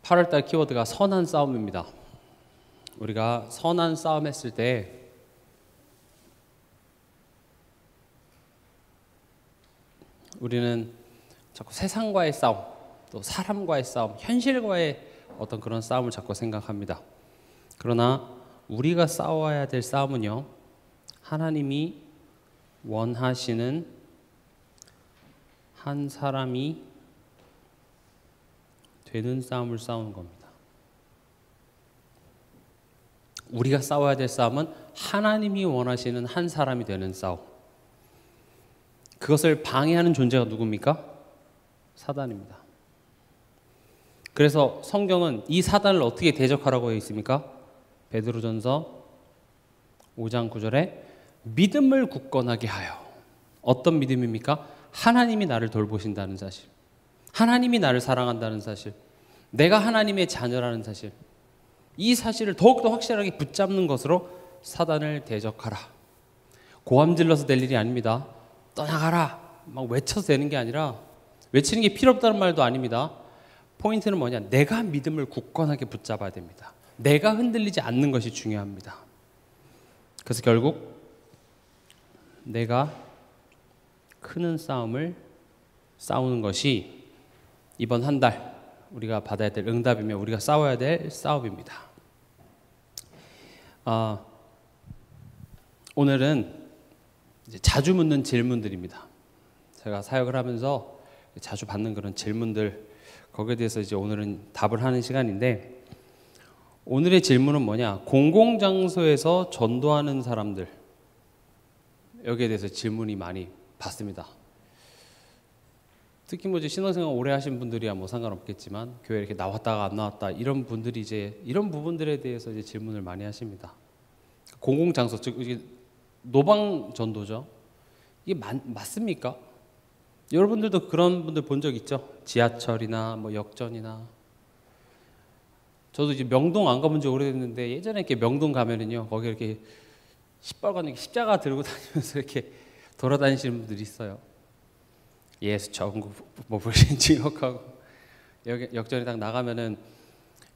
8월달 키워드가 선한 싸움입니다. 우리가 선한 싸움 했을 때 우리는 자꾸 세상과의 싸움, 또 사람과의 싸움, 현실과의 어떤 그런 싸움을 자꾸 생각합니다. 그러나 우리가 싸워야 될 싸움은요, 하나님이 원하시는 한 사람이 되는 싸움을 싸우는 겁니다. 우리가 싸워야 될 싸움은 하나님이 원하시는 한 사람이 되는 싸움. 그것을 방해하는 존재가 누굽니까? 사단입니다. 그래서 성경은 이 사단을 어떻게 대적하라고 되어 있습니까? 베드로전서 5장 9절에 믿음을 굳건하게 하여. 어떤 믿음입니까? 하나님이 나를 돌보신다는 사실, 하나님이 나를 사랑한다는 사실, 내가 하나님의 자녀라는 사실, 이 사실을 더욱더 확실하게 붙잡는 것으로 사단을 대적하라. 고함 질러서 될 일이 아닙니다. 떠나가라 막 외쳐서 되는 게 아니라, 외치는 게 필요 없다는 말도 아닙니다. 포인트는 뭐냐? 내가 믿음을 굳건하게 붙잡아야 됩니다. 내가 흔들리지 않는 것이 중요합니다. 그래서 결국 내가 크는 싸움을 싸우는 것이 이번 한 달 우리가 받아야 될 응답이며 우리가 싸워야 될 싸움입니다. 오늘은 이제 자주 묻는 질문들입니다. 제가 사역을 하면서 자주 받는 그런 질문들, 거기에 대해서 이제 오늘은 답을 하는 시간인데, 오늘의 질문은 뭐냐? 공공장소에서 전도하는 사람들, 여기에 대해서 질문이 많이 받습니다. 특히 뭐 이제 신앙생활 오래 하신 분들이야 뭐 상관없겠지만, 교회 이렇게 나왔다가 안 나왔다 이런 분들이 이제 이런 부분들에 대해서 이제 질문을 많이 하십니다. 공공장소, 즉 이게 노방 전도죠. 이게 맞습니까? 여러분들도 그런 분들 본 적 있죠? 지하철이나 뭐 역전이나. 저도 이제 명동 안 가본 지 오래됐는데, 예전에 이렇게 명동 가면은요, 거기 이렇게 시뻘건 십자가 들고 다니면서 이렇게 돌아다니시는 분들이 있어요. 예수 전국 뭐 불신 지옥하고, 역전에 딱 나가면은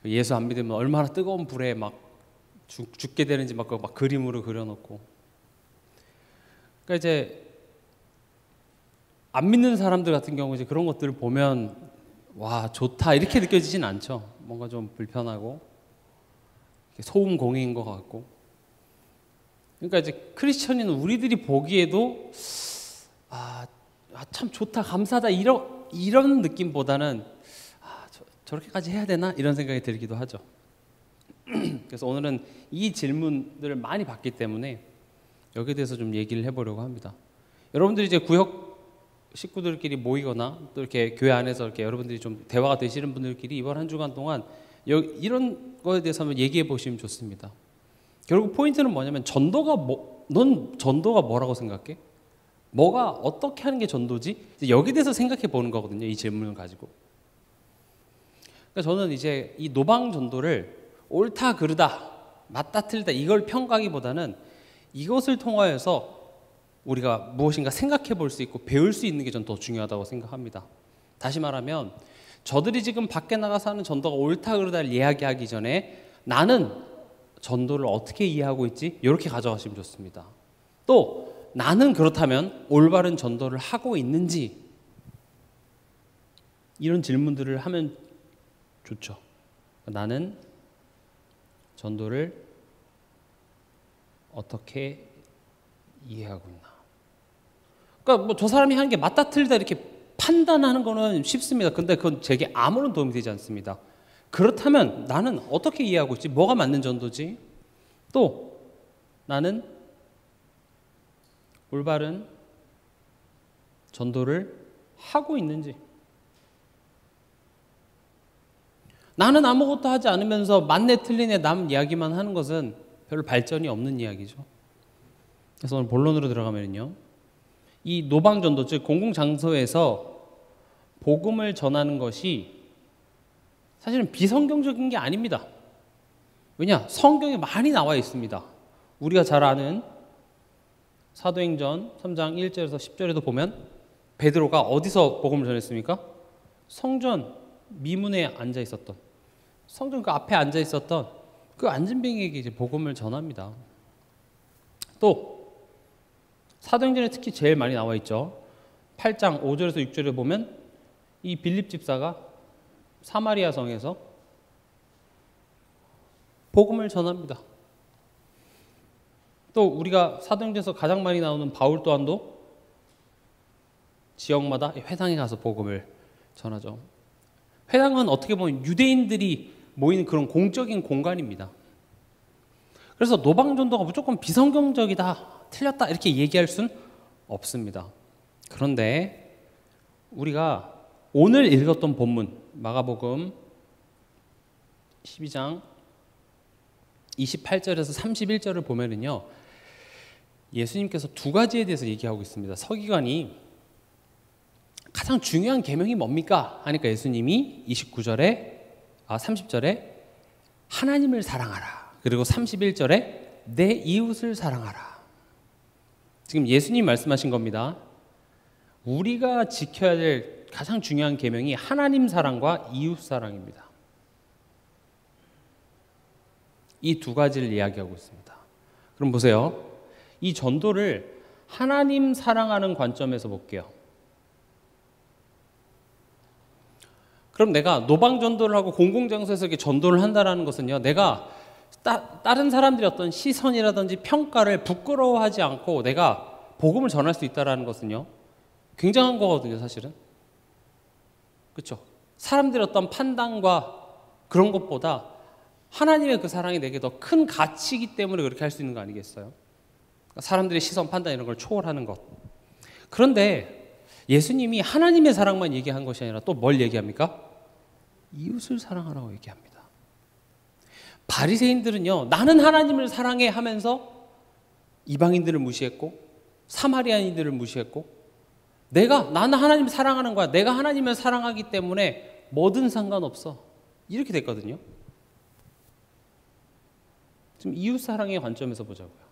예수 안 믿으면 얼마나 뜨거운 불에 막 죽게 되는지 막 그림으로 그려놓고. 그러니까 이제 안 믿는 사람들 같은 경우 이제 그런 것들을 보면 와 좋다 이렇게 느껴지진 않죠. 뭔가 좀 불편하고 소음 공해인 것 같고. 그러니까 이제 크리스천인 우리들이 보기에도 참 좋다, 감사하다 이런 느낌보다는 저렇게까지 해야 되나 이런 생각이 들기도 하죠. 그래서 오늘은 이 질문들을 많이 받기 때문에 여기에 대해서 좀 얘기를 해보려고 합니다. 여러분들이 이제 구역 식구들끼리 모이거나 또 이렇게 교회 안에서 이렇게 여러분들이 좀 대화가 되시는 분들끼리 이번 한 주간 동안 이런 거에 대해서 한번 얘기해 보시면 좋습니다. 결국 포인트는 뭐냐면 넌 전도가 뭐라고 생각해? 뭐가 어떻게 하는 게 전도지? 여기에 대해서 생각해 보는 거거든요. 이 질문을 가지고. 그러니까 저는 이제 이 노방 전도를 옳다 그르다, 맞다 틀리다 이걸 평가하기보다는 이것을 통하여서 우리가 무엇인가 생각해 볼 수 있고 배울 수 있는 게 전 더 중요하다고 생각합니다. 다시 말하면 저들이 지금 밖에 나가서 하는 전도가 옳다 그르다를 이야기하기 전에 나는 전도를 어떻게 이해하고 있지? 이렇게 가져가시면 좋습니다. 또 나는 그렇다면 올바른 전도를 하고 있는지, 이런 질문들을 하면 좋죠. 나는 전도를 어떻게 이해하고 있나? 그러니까 뭐 저 사람이 하는 게 맞다 틀리다 이렇게 판단하는 거는 쉽습니다. 근데 그건 제게 아무런 도움이 되지 않습니다. 그렇다면 나는 어떻게 이해하고 있지? 뭐가 맞는 전도지? 또 나는 올바른 전도를 하고 있는지. 나는 아무것도 하지 않으면서 맞네 틀리네 남 이야기만 하는 것은 별로 발전이 없는 이야기죠. 그래서 오늘 본론으로 들어가면요, 이 노방전도, 즉 공공장소에서 복음을 전하는 것이 사실은 비성경적인 게 아닙니다. 왜냐? 성경에 많이 나와 있습니다. 우리가 잘 아는 사도행전 3장 1절에서 10절에도 보면 베드로가 어디서 복음을 전했습니까? 성전 미문에 앉아 있었던, 성전 그 앞에 앉아 있었던 그 안진뱅이에게 이제 복음을 전합니다. 또 사도행전에 특히 제일 많이 나와 있죠. 8장 5절에서 6절에 보면 이 빌립 집사가 사마리아 성에서 복음을 전합니다. 또 우리가 사도행전에서 가장 많이 나오는 바울 또한도 지역마다 회당에 가서 복음을 전하죠. 회당은 어떻게 보면 유대인들이 모이는 그런 공적인 공간입니다. 그래서 노방전도가 무조건 비성경적이다, 틀렸다 이렇게 얘기할 수는 없습니다. 그런데 우리가 오늘 읽었던 본문 마가복음 12장 28절에서 31절을 보면은요, 예수님께서 두 가지에 대해서 얘기하고 있습니다. 서기관이 가장 중요한 계명이 뭡니까? 하니까 예수님이 30절에 하나님을 사랑하라. 그리고 31절에 내 이웃을 사랑하라. 지금 예수님 말씀하신 겁니다. 우리가 지켜야 될 가장 중요한 계명이 하나님 사랑과 이웃 사랑입니다. 이 두 가지를 이야기하고 있습니다. 그럼 보세요. 이 전도를 하나님 사랑하는 관점에서 볼게요. 그럼 내가 노방전도를 하고 공공장소에서 이렇게 전도를 한다는 것은요, 내가 다른 사람들의 어떤 시선이라든지 평가를 부끄러워하지 않고 내가 복음을 전할 수 있다는 것은요, 굉장한 거거든요, 사실은. 그렇죠? 사람들의 어떤 판단과 그런 것보다 하나님의 그 사랑이 내게 더 큰 가치이기 때문에 그렇게 할 수 있는 거 아니겠어요? 사람들의 시선, 판단 이런 걸 초월하는 것. 그런데 예수님이 하나님의 사랑만 얘기한 것이 아니라 또 뭘 얘기합니까? 이웃을 사랑하라고 얘기합니다. 바리새인들은요, 나는 하나님을 사랑해 하면서 이방인들을 무시했고 사마리아인들을 무시했고, 나는 하나님을 사랑하는 거야, 내가 하나님을 사랑하기 때문에 뭐든 상관없어, 이렇게 됐거든요. 지금 이웃 사랑의 관점에서 보자고요.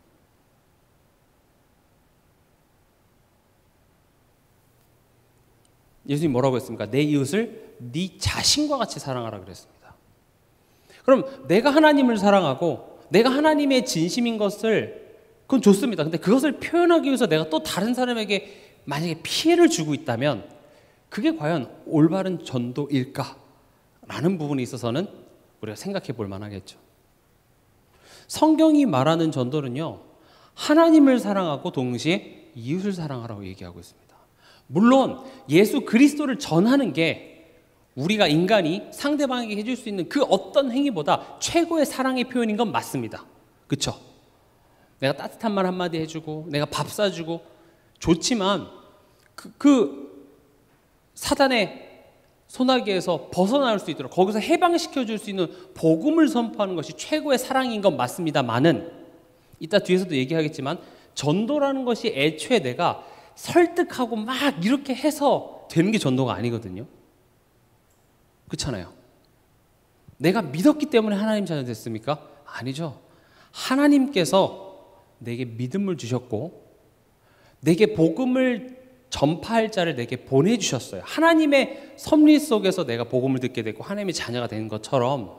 예수님 뭐라고 했습니까? 내 이웃을 네 자신과 같이 사랑하라 그랬습니다. 그럼 내가 하나님을 사랑하고 내가 하나님의 진심인 것을, 그건 좋습니다. 근데 그것을 표현하기 위해서 내가 또 다른 사람에게 만약에 피해를 주고 있다면 그게 과연 올바른 전도일까? 라는 부분에 있어서는 우리가 생각해 볼 만하겠죠. 성경이 말하는 전도는요, 하나님을 사랑하고 동시에 이웃을 사랑하라고 얘기하고 있습니다. 물론 예수 그리스도를 전하는 게 우리가 인간이 상대방에게 해줄 수 있는 그 어떤 행위보다 최고의 사랑의 표현인 건 맞습니다. 그렇죠? 내가 따뜻한 말 한마디 해주고 내가 밥 사주고 좋지만 그 사단의 소나기에서 벗어날 수 있도록 거기서 해방시켜줄 수 있는 복음을 선포하는 것이 최고의 사랑인 건 맞습니다만은, 이따 뒤에서도 얘기하겠지만 전도라는 것이 애초에 내가 설득하고 막 이렇게 해서 되는 게 전도가 아니거든요. 그렇잖아요. 내가 믿었기 때문에 하나님 자녀 됐습니까? 아니죠. 하나님께서 내게 믿음을 주셨고 내게 복음을 전파할 자를 내게 보내주셨어요. 하나님의 섭리 속에서 내가 복음을 듣게 되고 하나님의 자녀가 되는 것처럼,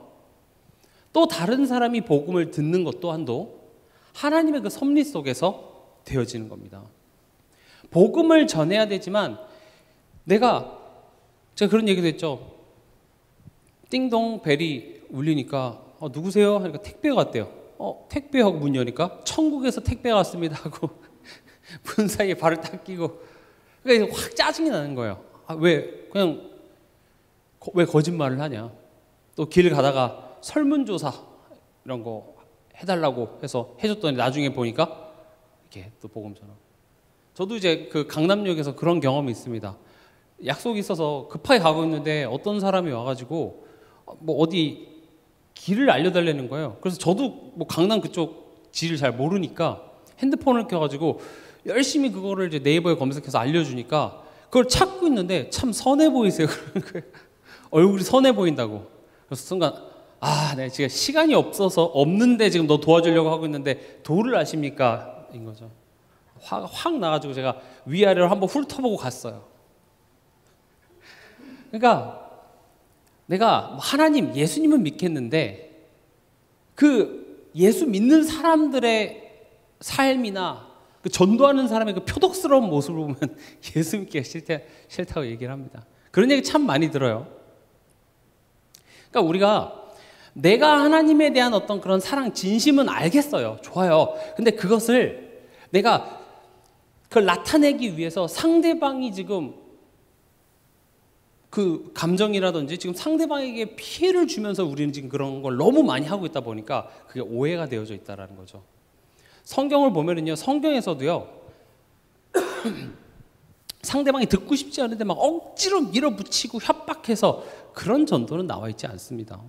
또 다른 사람이 복음을 듣는 것 또한도 하나님의 그 섭리 속에서 되어지는 겁니다. 복음을 전해야 되지만 제가 그런 얘기도 했죠. 띵동 벨이 울리니까 누구세요? 하니까 택배가 왔대요. 택배하고 문 여니까 천국에서 택배가 왔습니다 하고 문 사이에 발을 딱 끼고, 그러니까 확 짜증이 나는 거예요. 왜 거짓말을 하냐. 또 길 가다가 설문조사 이런 거 해달라고 해서 해줬더니 나중에 보니까 이렇게 또 복음 전화. 저도 이제 그 강남역에서 그런 경험이 있습니다. 약속이 있어서 급하게 가고 있는데 어떤 사람이 와가지고 뭐 어디 길을 알려달라는 거예요. 그래서 저도 뭐 강남 그쪽 지를 잘 모르니까 핸드폰을 켜가지고 열심히 그거를 이제 네이버에 검색해서 알려주니까 그걸 찾고 있는데 참 선해 보이세요. 그러는 거예요. 얼굴이 선해 보인다고. 그래서 순간 내가 지금 시간이 없는데 지금 너 도와주려고 하고 있는데 도를 아십니까? 인 거죠. 확 나가지고 제가 위아래로 한번 훑어보고 갔어요. 그러니까 내가 하나님, 예수님은 믿겠는데 그 예수 믿는 사람들의 삶이나 그 전도하는 사람의 그 표독스러운 모습을 보면 예수 믿기가 싫다고 얘기를 합니다. 그런 얘기 참 많이 들어요. 그러니까 우리가 내가 하나님에 대한 어떤 그런 사랑, 진심은 알겠어요. 좋아요. 근데 그것을 내가 그걸 나타내기 위해서 상대방이 지금 그 감정이라든지 지금 상대방에게 피해를 주면서 우리는 지금 그런 걸 너무 많이 하고 있다 보니까 그게 오해가 되어져 있다는 거죠. 성경을 보면은요, 성경에서도요, 상대방이 듣고 싶지 않은데 막 억지로 밀어붙이고 협박해서 그런 전도는 나와 있지 않습니다.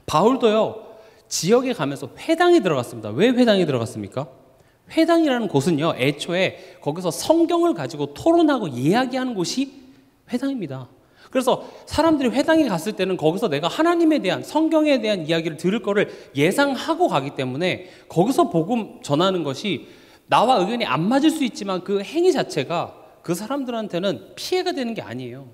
바울도요, 지역에 가면서 회당에 들어갔습니다. 왜 회당에 들어갔습니까? 회당이라는 곳은요, 애초에 거기서 성경을 가지고 토론하고 이야기하는 곳이 회당입니다. 그래서 사람들이 회당에 갔을 때는 거기서 내가 하나님에 대한, 성경에 대한 이야기를 들을 거를 예상하고 가기 때문에 거기서 복음 전하는 것이 나와 의견이 안 맞을 수 있지만 그 행위 자체가 그 사람들한테는 피해가 되는 게 아니에요.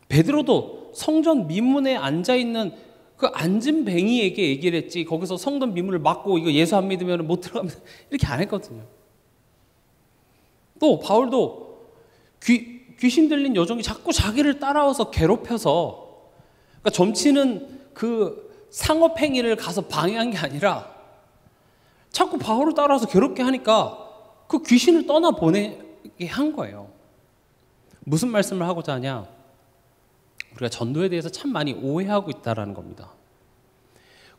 베드로도 성전 미문에 앉아있는 그 앉은 뱅이에게 얘기를 했지, 거기서 성전 미문을 막고 이거 예수 안 믿으면 못 들어가면서 이렇게 안 했거든요. 또 바울도 귀신 들린 여종이 자꾸 자기를 따라와서 괴롭혀서, 그러니까 점치는 그 상업 행위를 가서 방해한 게 아니라 자꾸 바울을 따라와서 괴롭게 하니까 그 귀신을 떠나보내게 한 거예요. 무슨 말씀을 하고자 하냐? 우리가 전도에 대해서 참 많이 오해하고 있다는 겁니다.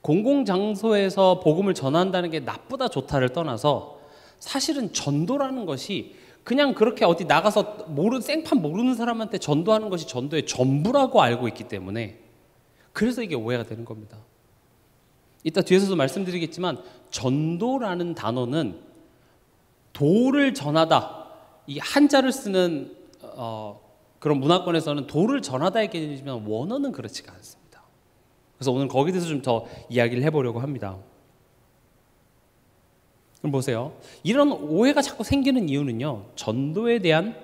공공장소에서 복음을 전한다는 게 나쁘다 좋다를 떠나서 사실은 전도라는 것이 그냥 그렇게 어디 나가서 생판 모르는 사람한테 전도하는 것이 전도의 전부라고 알고 있기 때문에 그래서 이게 오해가 되는 겁니다. 이따 뒤에서도 말씀드리겠지만 전도라는 단어는 도를 전하다, 이 한자를 쓰는 그런 문화권에서는 도를 전하다의 개념이지만 원어는 그렇지가 않습니다. 그래서 오늘 거기에 대해서 좀 더 이야기를 해보려고 합니다. 그럼 보세요. 이런 오해가 자꾸 생기는 이유는요, 전도에 대한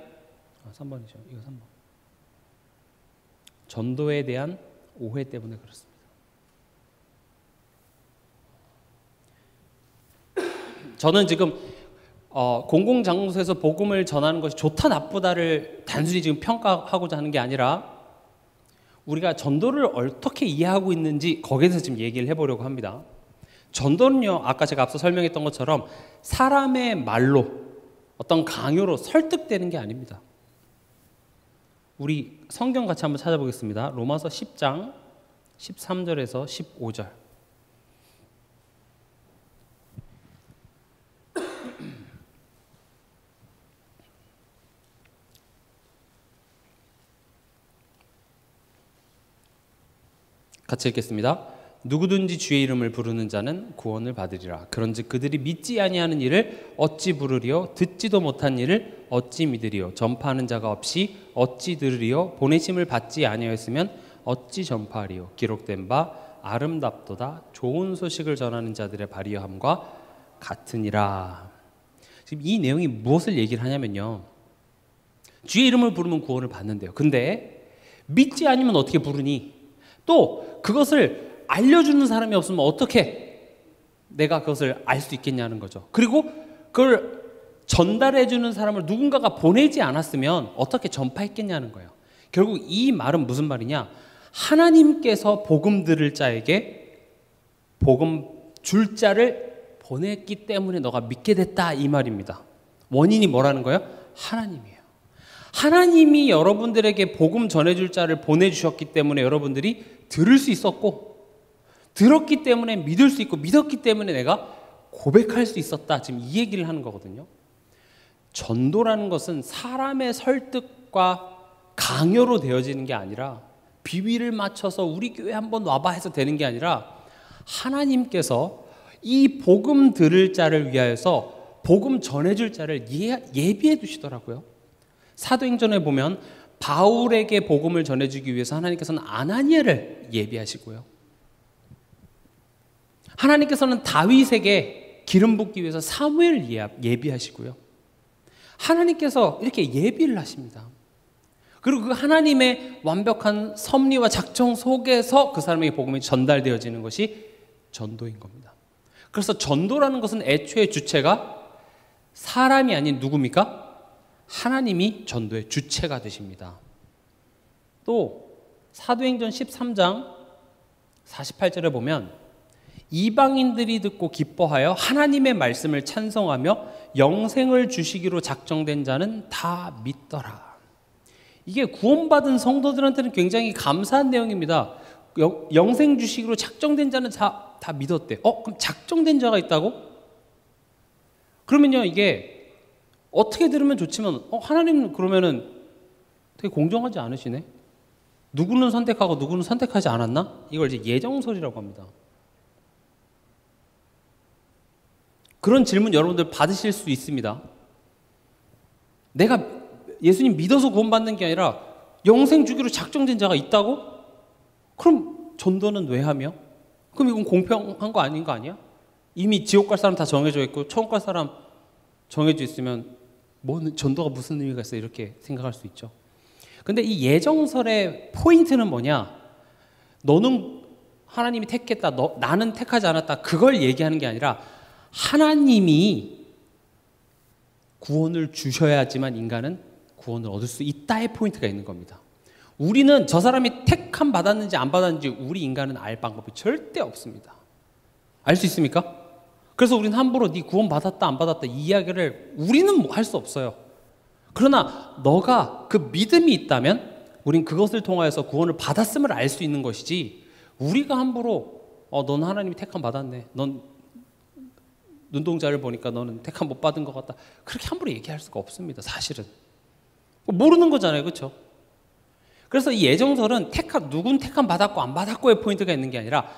3번이죠. 이거 3번. 전도에 대한 오해 때문에 그렇습니다. 저는 지금 공공장소에서 복음을 전하는 것이 좋다 나쁘다를 단순히 지금 평가하고자 하는 게 아니라 우리가 전도를 어떻게 이해하고 있는지 거기에 대해서 지금 얘기를 해보려고 합니다. 전도는요, 아까 제가 앞서 설명했던 것처럼 사람의 말로 어떤 강요로 설득되는 게 아닙니다. 우리 성경 같이 한번 찾아보겠습니다. 로마서 10장 13절에서 15절. 같이 읽겠습니다. 누구든지 주의 이름을 부르는 자는 구원을 받으리라. 그런즉 그들이 믿지 아니하는 일을 어찌 부르리요? 듣지도 못한 일을 어찌 믿으리요? 전파하는 자가 없이 어찌 들으리요? 보내심을 받지 아니하였으면 어찌 전파하리요? 기록된 바 아름답도다 좋은 소식을 전하는 자들의 발휘함과 같으니라. 지금 이 내용이 무엇을 얘기를 하냐면요, 주의 이름을 부르면 구원을 받는데요. 근데 믿지 않으면 어떻게 부르니? 또 그것을 알려주는 사람이 없으면 어떻게 내가 그것을 알 수 있겠냐는 거죠. 그리고 그걸 전달해주는 사람을 누군가가 보내지 않았으면 어떻게 전파했겠냐는 거예요. 결국 이 말은 무슨 말이냐? 하나님께서 복음 들을 자에게 복음 줄 자를 보냈기 때문에 너가 믿게 됐다, 이 말입니다. 원인이 뭐라는 거예요? 하나님이에요. 하나님이 여러분들에게 복음 전해줄 자를 보내주셨기 때문에 여러분들이 들을 수 있었고, 들었기 때문에 믿을 수 있고, 믿었기 때문에 내가 고백할 수 있었다. 지금 이 얘기를 하는 거거든요. 전도라는 것은 사람의 설득과 강요로 되어지는 게 아니라, 비위를 맞춰서 우리 교회 한번 와봐 해서 되는 게 아니라, 하나님께서 이 복음 들을 자를 위하여서 복음 전해줄 자를 예비해 두시더라고요. 사도행전에 보면 바울에게 복음을 전해주기 위해서 하나님께서는 아나니아를 예비하시고요, 하나님께서는 다윗에게 기름 붓기 위해서 사무엘을 예비하시고요, 하나님께서 이렇게 예비를 하십니다. 그리고 그 하나님의 완벽한 섭리와 작정 속에서 그 사람에게 복음이 전달되어지는 것이 전도인 겁니다. 그래서 전도라는 것은 애초에 주체가 사람이 아닌 누굽니까? 하나님이 전도의 주체가 되십니다. 또 사도행전 13장 48절에 보면 이방인들이 듣고 기뻐하여 하나님의 말씀을 찬송하며 영생을 주시기로 작정된 자는 다 믿더라. 이게 구원받은 성도들한테는 굉장히 감사한 내용입니다. 영생 주시기로 작정된 자는 다 믿었대. 그럼 작정된 자가 있다고? 그러면요, 이게 어떻게 들으면 좋지만 하나님 그러면은 되게 공정하지 않으시네. 누구는 선택하고 누구는 선택하지 않았나? 이걸 이제 예정설이라고 합니다. 그런 질문 여러분들 받으실 수 있습니다. 내가 예수님 믿어서 구원받는 게 아니라 영생 주기로 작정된 자가 있다고? 그럼 전도는 왜 하며? 그럼 이건 공평한 거 아닌 거 아니야? 이미 지옥 갈 사람 다 정해져 있고 천국 갈 사람 정해져 있으면 전도가 무슨 의미가 있어? 이렇게 생각할 수 있죠. 근데 이 예정설의 포인트는 뭐냐? 너는 하나님이 택했다, 나는 택하지 않았다, 그걸 얘기하는 게 아니라 하나님이 구원을 주셔야지만 인간은 구원을 얻을 수 있다의 포인트가 있는 겁니다. 우리는 저 사람이 택함 받았는지 안 받았는지 우리 인간은 알 방법이 절대 없습니다. 알 수 있습니까? 그래서 우리는 함부로 네 구원 받았다 안 받았다 이 이야기를 우리는 할 수 없어요. 그러나 너가 그 믿음이 있다면 우린 그것을 통하여서 구원을 받았음을 알 수 있는 것이지, 우리가 함부로 넌 하나님이 택함 받았네, 넌 눈동자를 보니까 너는 택함 못 받은 것 같다, 그렇게 함부로 얘기할 수가 없습니다. 사실은 모르는 거잖아요. 그렇죠? 그래서 이 예정설은 누군 택함 받았고 안 받았고의 포인트가 있는 게 아니라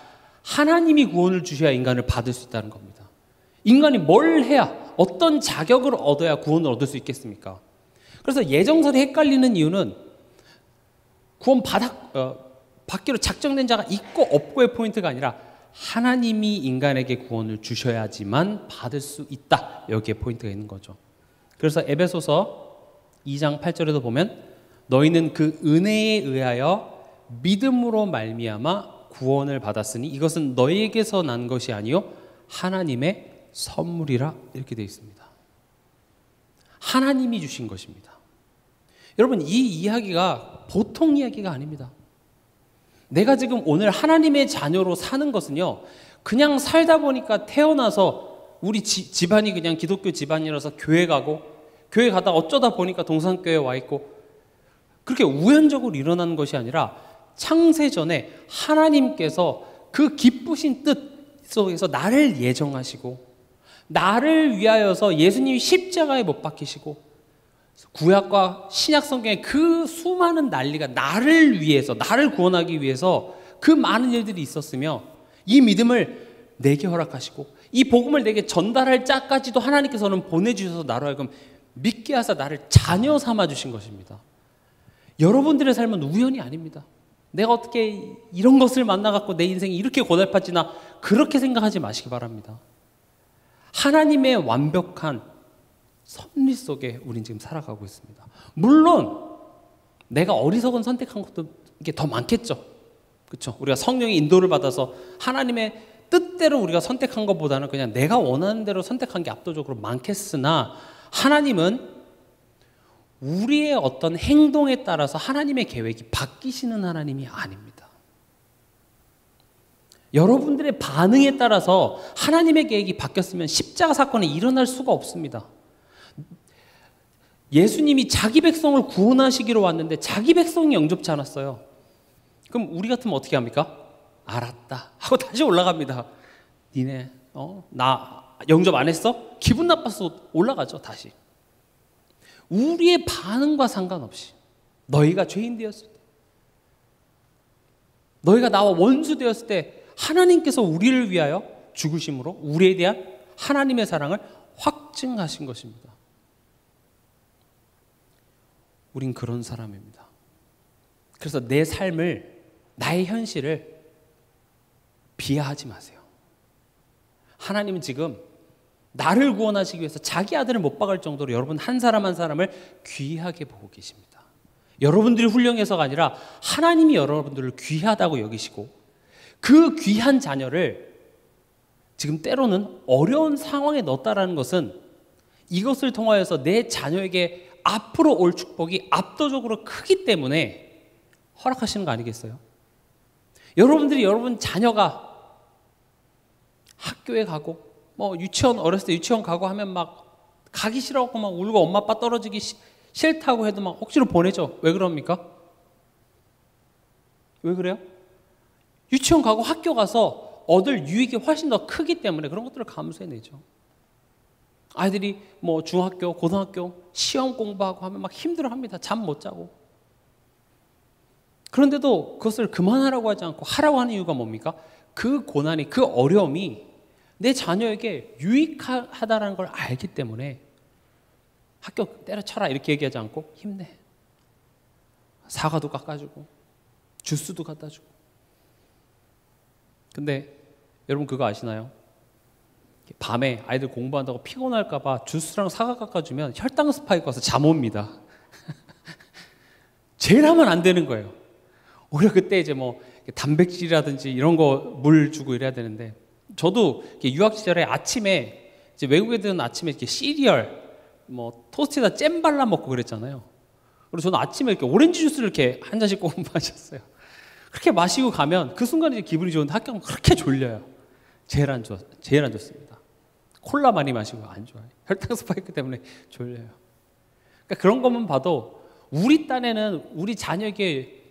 하나님이 구원을 주셔야 인간을 받을 수 있다는 겁니다. 인간이 뭘 해야, 어떤 자격을 얻어야 구원을 얻을 수 있겠습니까? 그래서 예정설이 헷갈리는 이유는 구원 받기로 작정된 자가 있고 없고의 포인트가 아니라 하나님이 인간에게 구원을 주셔야지만 받을 수 있다, 여기에 포인트가 있는 거죠. 그래서 에베소서 2장 8절에도 보면 너희는 그 은혜에 의하여 믿음으로 말미암아 구원을 받았으니 이것은 너희에게서 난 것이 아니요 하나님의 선물이라, 이렇게 되어 있습니다. 하나님이 주신 것입니다. 여러분, 이 이야기가 보통 이야기가 아닙니다. 내가 지금 오늘 하나님의 자녀로 사는 것은요, 그냥 살다 보니까 태어나서 우리 집안이 그냥 기독교 집안이라서 교회 가고, 교회 가다 어쩌다 보니까 동산교회에 와 있고, 그렇게 우연적으로 일어나는 것이 아니라 창세전에 하나님께서 그 기쁘신 뜻 속에서 나를 예정하시고 나를 위하여서 예수님이 십자가에 못 박히시고 구약과 신약 성경의 그 수많은 난리가 나를 위해서, 나를 구원하기 위해서 그 많은 일들이 있었으며 이 믿음을 내게 허락하시고 이 복음을 내게 전달할 자까지도 하나님께서는 보내주셔서 나로 하여금 믿게 하사 나를 자녀 삼아 주신 것입니다. 여러분들의 삶은 우연이 아닙니다. 내가 어떻게 이런 것을 만나갖고 내 인생이 이렇게 고달파지나 그렇게 생각하지 마시기 바랍니다. 하나님의 완벽한 섭리 속에 우린 지금 살아가고 있습니다. 물론 내가 어리석은 선택한 것도 이게 더 많겠죠. 그렇죠? 우리가 성령의 인도를 받아서 하나님의 뜻대로 우리가 선택한 것보다는 그냥 내가 원하는 대로 선택한 게 압도적으로 많겠으나 하나님은 우리의 어떤 행동에 따라서 하나님의 계획이 바뀌시는 하나님이 아닙니다. 여러분들의 반응에 따라서 하나님의 계획이 바뀌었으면 십자가 사건이 일어날 수가 없습니다. 예수님이 자기 백성을 구원하시기로 왔는데 자기 백성이 영접지 않았어요. 그럼 우리 같으면 어떻게 합니까? 알았다 하고 다시 올라갑니다. 니네 나 영접 안 했어? 기분 나빠서 올라가죠. 다시. 우리의 반응과 상관없이 너희가 죄인 되었을 때, 너희가 나와 원수 되었을 때 하나님께서 우리를 위하여 죽으심으로 우리에 대한 하나님의 사랑을 확증하신 것입니다. 우린 그런 사람입니다. 그래서 내 삶을, 나의 현실을 비하하지 마세요. 하나님은 지금 나를 구원하시기 위해서 자기 아들을 못 박을 정도로 여러분 한 사람 한 사람을 귀하게 보고 계십니다. 여러분들이 훌륭해서가 아니라 하나님이 여러분들을 귀하다고 여기시고 그 귀한 자녀를 지금 때로는 어려운 상황에 넣었다라는 것은 이것을 통하여서 내 자녀에게 앞으로 올 축복이 압도적으로 크기 때문에 허락하시는 거 아니겠어요? 여러분들이 여러분 자녀가 학교에 가고 뭐 유치원 어렸을 때 유치원 가고 하면 막 가기 싫어하고 막 울고 엄마 아빠 떨어지기 싫다고 해도 막 억지로 보내죠. 왜 그럽니까? 왜 그래요? 유치원 가고 학교 가서 얻을 유익이 훨씬 더 크기 때문에 그런 것들을 감수해내죠. 아이들이 뭐 중학교, 고등학교 시험 공부하고 하면 막 힘들어합니다. 잠 못 자고. 그런데도 그것을 그만하라고 하지 않고 하라고 하는 이유가 뭡니까? 그 고난이, 그 어려움이 내 자녀에게 유익하다는 걸 알기 때문에 학교 때려쳐라 이렇게 얘기하지 않고 힘내. 사과도 깎아주고 주스도 갖다 주고. 근데 여러분 그거 아시나요? 밤에 아이들 공부한다고 피곤할까 봐 주스랑 사과 깎아주면 혈당 스파이크 와서 잠 옵니다. 제일 하면 안 되는 거예요. 오히려 그때 이제 뭐 단백질이라든지 이런 거 물 주고 이래야 되는데, 저도 유학 시절에 아침에 이제 외국 애들은 아침에 이렇게 시리얼 뭐 토스트에다 잼 발라 먹고 그랬잖아요. 그리고 저는 아침에 이렇게 오렌지 주스를 이렇게 한 잔씩 꼭 마셨어요. 그렇게 마시고 가면 그 순간 이제 기분이 좋은데 학교 가면 그렇게 졸려요. 제일 안 좋습니다. 콜라 많이 마시고 안 좋아요. 혈당 스파이크 때문에 졸려요. 그러니까 그런 것만 봐도 우리 딴에는 우리 자녀에게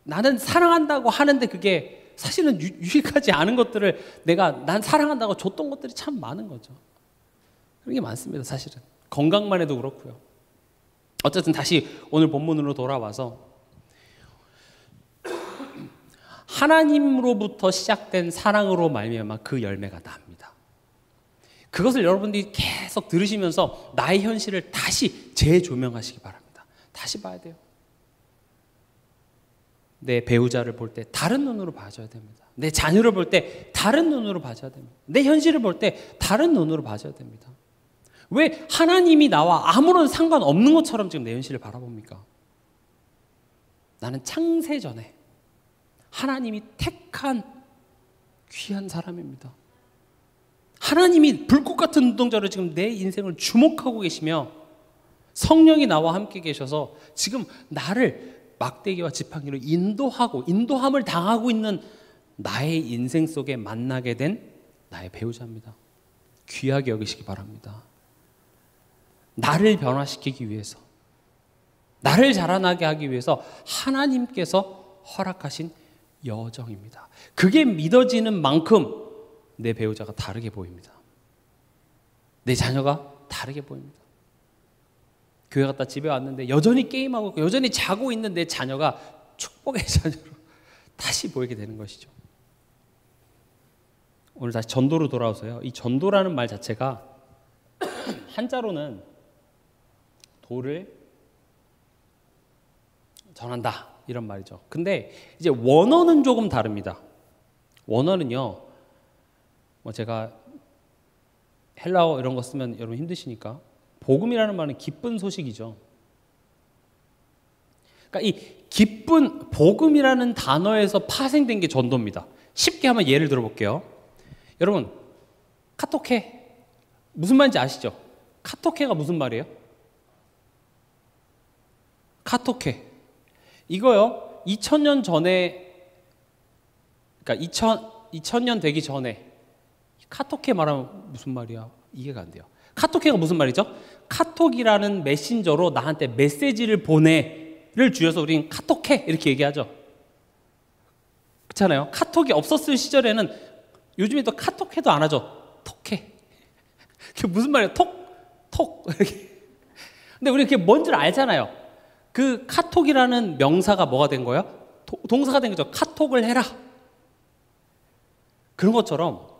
나는 사랑한다고 하는데 그게 사실은 유익하지 않은 것들을 난 사랑한다고 줬던 것들이 참 많은 거죠. 그런 게 많습니다. 사실은 건강만 해도 그렇고요. 어쨌든 다시 오늘 본문으로 돌아와서 하나님으로부터 시작된 사랑으로 말미암아 그 열매가 납니다. 그것을 여러분들이 계속 들으시면서 나의 현실을 다시 재조명하시기 바랍니다. 다시 봐야 돼요. 내 배우자를 볼 때 다른 눈으로 봐줘야 됩니다. 내 자녀를 볼 때 다른 눈으로 봐줘야 됩니다. 내 현실을 볼 때 다른 눈으로 봐줘야 됩니다. 왜 하나님이 나와 아무런 상관없는 것처럼 지금 내 현실을 바라봅니까? 나는 창세 전에 하나님이 택한 귀한 사람입니다. 하나님이 불꽃 같은 눈동자로 지금 내 인생을 주목하고 계시며 성령이 나와 함께 계셔서 지금 나를 막대기와 지팡이로 인도함을 당하고 있는 나의 인생 속에 만나게 된 나의 배우자입니다. 귀하게 여기시기 바랍니다. 나를 변화시키기 위해서, 나를 자라나게 하기 위해서 하나님께서 허락하신 여정입니다. 그게 믿어지는 만큼 내 배우자가 다르게 보입니다. 내 자녀가 다르게 보입니다. 교회 갔다 집에 왔는데 여전히 게임하고 있고 여전히 자고 있는 내 자녀가 축복의 자녀로 다시 보이게 되는 것이죠. 오늘 다시 전도로 돌아와서요. 이 전도라는 말 자체가 한자로는 도를 전한다 이런 말이죠. 근데 이제 원어는 조금 다릅니다. 원어는요, 뭐 제가 헬라어 이런 거 쓰면 여러분 힘드시니까 복음이라는 말은 기쁜 소식이죠. 그러니까 이 기쁜 복음이라는 단어에서 파생된 게 전도입니다. 쉽게 한번 예를 들어볼게요. 여러분 카톡해 무슨 말인지 아시죠? 카톡해가 무슨 말이에요? 카톡해 이거요 2000년 전에, 그러니까 2000년 되기 전에 카톡해 말하면 무슨 말이야? 이해가 안 돼요. 카톡해가 무슨 말이죠? 카톡이라는 메신저로 나한테 메시지를 보내를 줄여서 우린 카톡해 이렇게 얘기하죠. 그렇잖아요. 카톡이 없었을 시절에는 요즘에 또 카톡해도 안 하죠. 톡해. 그게 무슨 말이에요? 톡 이렇게. 근데 우리 그게 뭔 줄 알잖아요. 그 카톡이라는 명사가 뭐가 된 거예요? 동사가 된 거죠. 카톡을 해라. 그런 것처럼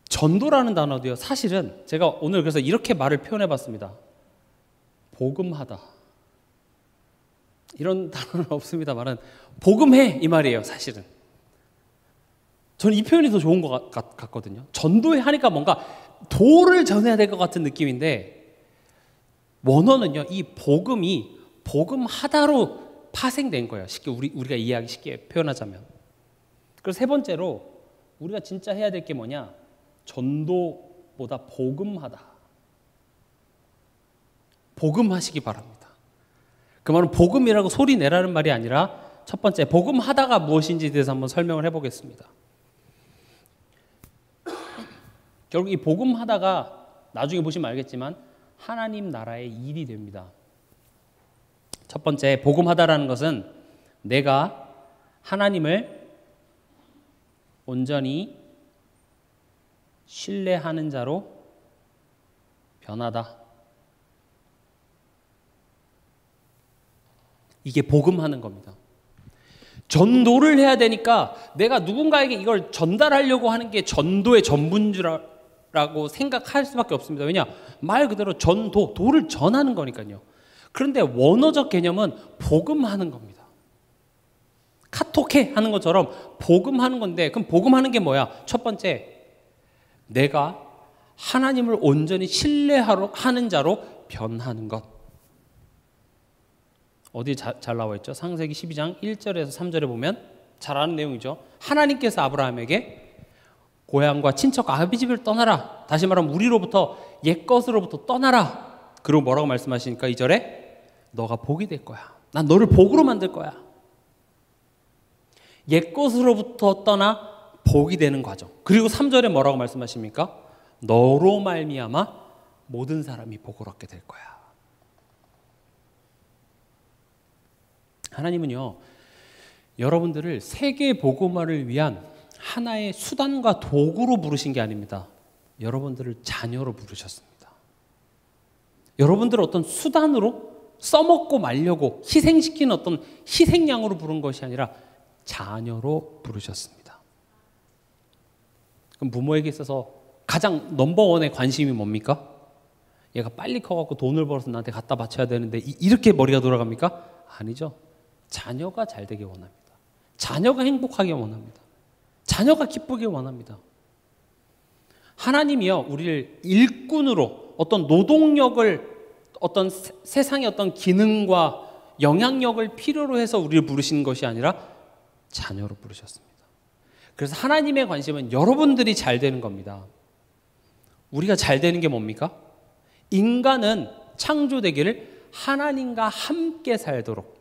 전도라는 단어도요, 사실은 제가 오늘 그래서 이렇게 말을 표현해 봤습니다. 복음하다. 이런 단어는 없습니다만은 복음해 이 말이에요, 사실은. 저는 이 표현이 더 좋은 것 같거든요. 전도해 하니까 뭔가 도를 전해야 될 것 같은 느낌인데, 원어는요, 이 복음이 복음하다로 파생된 거예요. 쉽게 우리가 이해하기 쉽게 표현하자면. 그리고 세 번째로 우리가 진짜 해야 될 게 뭐냐? 전도보다 복음하다. 복음하시기 바랍니다. 그 말은 복음이라고 소리 내라는 말이 아니라 첫 번째, 복음하다가 무엇인지에 대해서 한번 설명을 해보겠습니다. 결국 이 복음하다가 나중에 보시면 알겠지만 하나님 나라의 일이 됩니다. 첫 번째, 복음하다라는 것은 내가 하나님을 온전히 신뢰하는 자로 변하다. 이게 복음하는 겁니다. 전도를 해야 되니까 내가 누군가에게 이걸 전달하려고 하는 게 전도의 전문주라고 생각할 수밖에 없습니다. 왜냐? 말 그대로 전도, 도를 전하는 거니까요. 그런데 원어적 개념은 복음하는 겁니다. 카톡해 하는 것처럼 복음하는 건데, 그럼 복음하는 게 뭐야? 첫 번째, 내가 하나님을 온전히 신뢰하는 자로 변하는 것. 어디 잘 나와 있죠? 창세기 12장 1절에서 3절에 보면 잘 아는 내용이죠. 하나님께서 아브라함에게 고향과 친척 아비 집을 떠나라. 다시 말하면 우리로부터 옛것으로부터 떠나라. 그리고 뭐라고 말씀하시니까 2절에 너가 복이 될 거야. 난 너를 복으로 만들 거야. 옛것으로부터 떠나 복이 되는 과정. 그리고 3절에 뭐라고 말씀하십니까? 너로 말미암아 모든 사람이 복을 얻게 될 거야. 하나님은요, 여러분들을 세계 복음화를 위한 하나의 수단과 도구로 부르신 게 아닙니다. 여러분들을 자녀로 부르셨습니다. 여러분들을 어떤 수단으로 써먹고 말려고 희생시키는 어떤 희생양으로 부른 것이 아니라 자녀로 부르셨습니다. 그럼 부모에게 있어서 가장 넘버원의 관심이 뭡니까? 얘가 빨리 커갖고 돈을 벌어서 나한테 갖다 바쳐야 되는데 이렇게 머리가 돌아갑니까? 아니죠. 자녀가 잘 되길 원합니다. 자녀가 행복하길 원합니다. 자녀가 기쁘길 원합니다. 하나님이요, 우리를 일꾼으로 어떤 노동력을, 어떤 세상의 어떤 기능과 영향력을 필요로 해서 우리를 부르신 것이 아니라 자녀로 부르셨습니다. 그래서 하나님의 관심은 여러분들이 잘 되는 겁니다. 우리가 잘 되는 게 뭡니까? 인간은 창조되기를 하나님과 함께 살도록,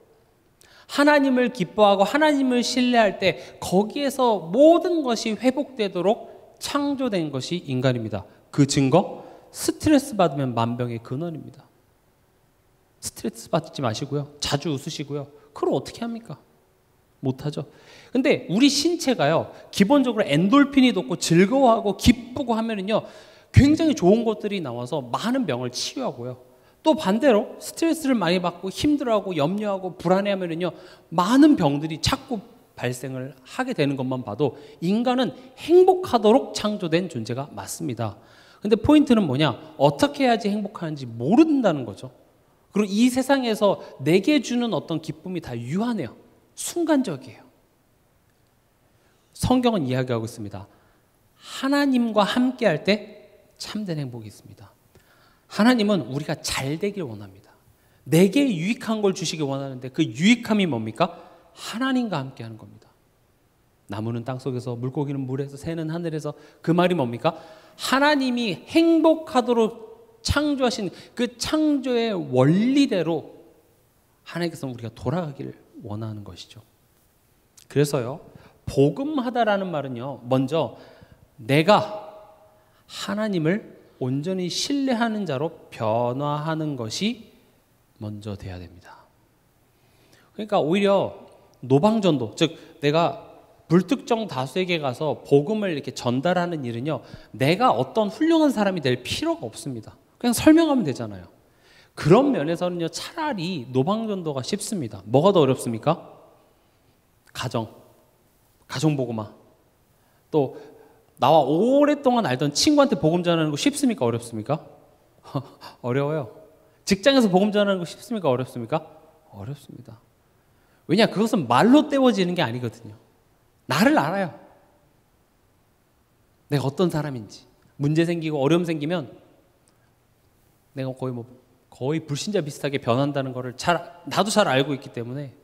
하나님을 기뻐하고 하나님을 신뢰할 때 거기에서 모든 것이 회복되도록 창조된 것이 인간입니다. 그 증거, 스트레스 받으면 만병의 근원입니다. 스트레스 받지 마시고요. 자주 웃으시고요. 그걸 어떻게 합니까? 못하죠. 근데 우리 신체가요, 기본적으로 엔돌핀이 돋고 즐거워하고 기쁘고 하면은요, 굉장히 좋은 것들이 나와서 많은 병을 치유하고요. 또 반대로 스트레스를 많이 받고 힘들어하고 염려하고 불안해하면은요, 많은 병들이 자꾸 발생을 하게 되는 것만 봐도 인간은 행복하도록 창조된 존재가 맞습니다. 근데 포인트는 뭐냐? 어떻게 해야지 행복하는지 모른다는 거죠. 그리고 이 세상에서 내게 주는 어떤 기쁨이 다 유한해요. 순간적이에요. 성경은 이야기하고 있습니다. 하나님과 함께 할 때 참된 행복이 있습니다. 하나님은 우리가 잘 되길 원합니다. 내게 유익한 걸 주시길 원하는데 그 유익함이 뭡니까? 하나님과 함께 하는 겁니다. 나무는 땅속에서, 물고기는 물에서, 새는 하늘에서. 그 말이 뭡니까? 하나님이 행복하도록 창조하신 그 창조의 원리대로 하나님께서 우리가 돌아가기를 원하는 것이죠. 그래서요, 복음하다라는 말은요, 먼저 내가 하나님을 온전히 신뢰하는 자로 변화하는 것이 먼저 돼야 됩니다. 그러니까 오히려 노방전도, 즉 내가 불특정 다수에게 가서 복음을 이렇게 전달하는 일은요, 내가 어떤 훌륭한 사람이 될 필요가 없습니다. 그냥 설명하면 되잖아요. 그런 면에서는요, 차라리 노방전도가 쉽습니다. 뭐가 더 어렵습니까? 가정복음화. 또 나와 오랫동안 알던 친구한테 복음 전하는 거 쉽습니까? 어렵습니까? 어려워요. 직장에서 복음 전하는 거 쉽습니까? 어렵습니까? 어렵습니다. 왜냐? 그것은 말로 때워지는 게 아니거든요. 나를 알아요. 내가 어떤 사람인지. 문제 생기고 어려움 생기면 내가 거의 거의 불신자 비슷하게 변한다는 것을 나도 잘 알고 있기 때문에